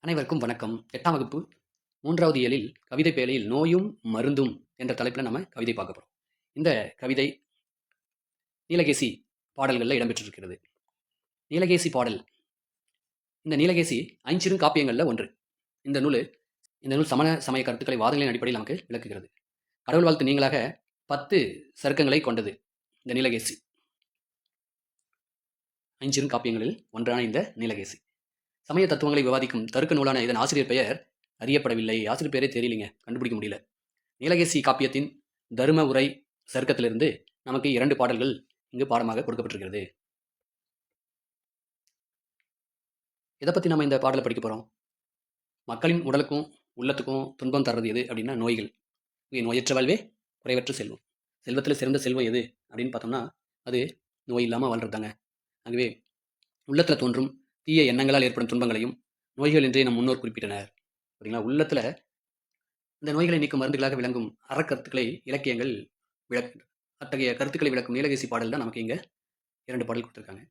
அனைவருக்கும் வணக்கம். 8ஆம் வகுப்பு 3வது இயலில் கவிதை பேழையில் நோயும் மருந்தும் என்ற தலைப்பில் நம்ம கவிதை பார்க்க போறோம். இந்த கவிதை நீலகேசி பாடல்களில் இடம்பெற்றிருக்கிறது. நீலகேசி பாடல், இந்த நீலகேசி ஐஞ்சிறு காப்பியங்களில் ஒன்று. இந்த நூல் சமண சமய கருத்துக்களை வாதங்களின் அடிப்படையில் நமக்கு விளக்குகிறது. கடவுள் வாழ்த்து நீங்களாக 10 சருக்கங்களை கொண்டது இந்த நீலகேசி. ஐஞ்சிறு காப்பியங்களில் ஒன்றான இந்த நீலகேசி சமய தத்துவங்களை விவாதிக்கும் தருக்க நூலான இதன் ஆசிரியர் பெயர் அறியப்படவில்லை. ஆசிரியர் பெயரே தெரியலிங்க, கண்டுபிடிக்க முடியல. நீலகேசி காப்பியத்தின் தரும உரை சருக்கத்திலிருந்து நமக்கு 2 பாடல்கள் இங்கு பாடமாக கொடுக்கப்பட்டிருக்கிறது. எதை பற்றி நம்ம இந்த பாடலை படிக்க போகிறோம்? மக்களின் உடலுக்கும் உள்ளத்துக்கும் துன்பம் தர்றது எது அப்படின்னா நோய்கள். நோயற்ற வாழ்வே குறைவற்ற செல்வம். செல்வத்தில் சிறந்த செல்வம் எது அப்படின்னு பார்த்தோம்னா அது நோய் இல்லாமல் வாழ்றதாங்க. ஆகவே உள்ளத்தில் தோன்றும் தீய எண்ணங்களால் ஏற்படும் துன்பங்களையும் நோய்கள் என்றே நம் முன்னோர் குறிப்பிட்டனர். சரிங்களா? உள்ளத்தில் இந்த நோய்களை நீக்கும் மருந்துகளாக விளங்கும் அறக்கருத்துக்களை இலக்கியங்கள் விளக்கு. அத்தகைய கருத்துக்களை விளக்கும் நீலகேசி பாடல் தான் நமக்கு இங்க 2 பாடல் கொடுத்துருக்காங்க.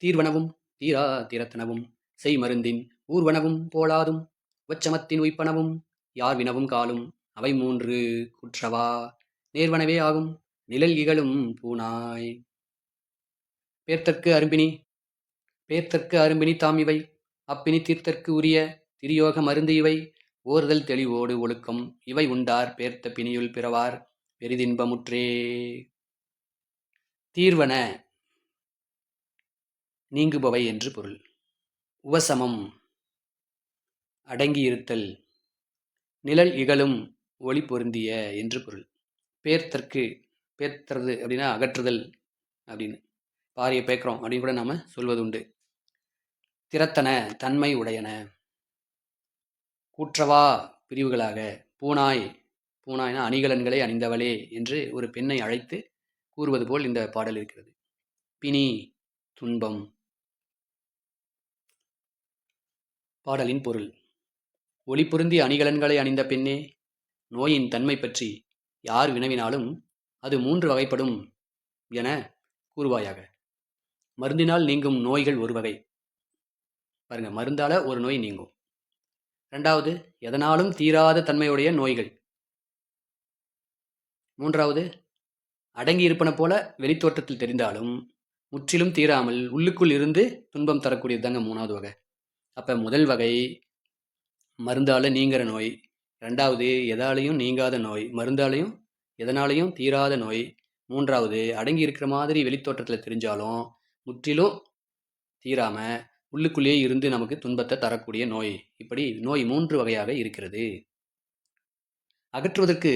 தீர்வனவும் தீரா தீரத்தனவும் செய் மருந்தின் ஊர்வனவும் போலாதும் உச்சமத்தின் உய்ப்பனவும் யார் வினவும் காலும் அவை 3 குற்றவா நேர்வனவே ஆகும் நிழல் இகழும் பூனாய். பேர்த்தற்கு அரும்பினி தாம் இவை அப்பினி தீர்த்தற்கு உரிய திரியோக மருந்து இவை ஓர்தல் தெளிவோடு ஒழுக்கம் இவை உண்டார் பேர்த்த பிணியுள் பிறவார் பெரிதின்பமுற்றே. தீர்வன நீங்குபவை என்று பொருள். உவசமம் அடங்கியிருத்தல், நிழல் இகழும் ஒளி பொருந்திய என்று பொருள். பேர்த்துறது அப்படின்னா அகற்றுதல் அப்படின்னு, பாரிய பேக்கிறோம் அப்படின்னு கூட நாம சொல்வது உண்டு. திறத்தன தன்மை உடையன, கூற்றவா பிரிவுகளாக, பூனாய்னா அணிகலன்களை அணிந்தவளே என்று ஒரு பெண்ணை அழைத்து கூறுவது போல் இந்த பாடல் இருக்கிறது. பிணி துன்பம். பாடலின் பொருள்: ஒளி பொருந்திய அணிகலன்களை அணிந்த பெண்ணே, நோயின் தன்மை பற்றி யார் வினவினாலும் அது 3 வகைப்படும் என கூறுவாயாக. மருந்தினால் நீங்கும் நோய்கள் ஒரு வகை. பாருங்க, மருந்தால ஒரு நோய் நீங்கும். 2வது, எதனாலும் தீராத தன்மையுடைய நோய்கள். 3வது, அடங்கி இருப்பன போல வெளித்தோற்றத்தில் தெரிந்தாலும் முற்றிலும் தீராமல் உள்ளுக்குள் இருந்து துன்பம் தரக்கூடியது தாங்க 3வது வகை. அப்ப முதல் வகை மருந்தால நீங்கிற நோய், 2வது எதாலையும் நீங்காத நோய், மருந்தாலையும் எதனாலையும் தீராத நோய், 3வது அடங்கி இருக்கிற மாதிரி வெளித்தோற்றத்தில் தெரிஞ்சாலும் முற்றிலும் தீராம உள்ளுக்குள்ளேயே இருந்து நமக்கு துன்பத்தை தரக்கூடிய நோய். இப்படி நோய் 3 வகையாக இருக்கிறது. அகற்றுவதற்கு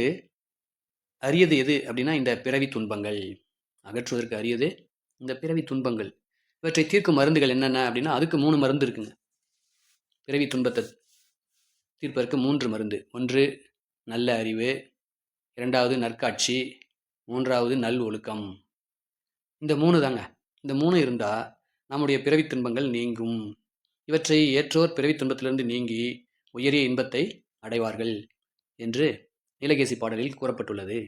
அரியது எது அப்படின்னா இந்த பிறவி துன்பங்கள். அகற்றுவதற்கு அரியது இந்த பிறவி துன்பங்கள். இவற்றை தீர்க்கும் மருந்துகள் என்னென்ன அப்படின்னா அதுக்கு 3 மருந்து இருக்குங்க. பிறவி துன்பத்தை தீர்ப்பதற்கு 3 மருந்து. 1 நல்ல அறிவு, 2வது நற்காட்சி, 3வது நல் ஒழுக்கம். இந்த 3 தாங்க. இந்த 3 இருந்தா நம்முடைய பிறவி துன்பங்கள் நீங்கும். இவற்றை ஏற்றோர் பிறவி துன்பத்திலிருந்து நீங்கி உயரிய இன்பத்தை அடைவார்கள் என்று நீலகேசி பாடலில் கூறப்பட்டுள்ளது.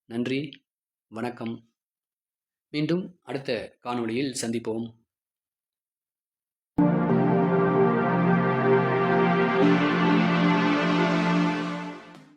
நன்றி, வணக்கம். மீண்டும் அடுத்த காணொளியில் சந்திப்போம்.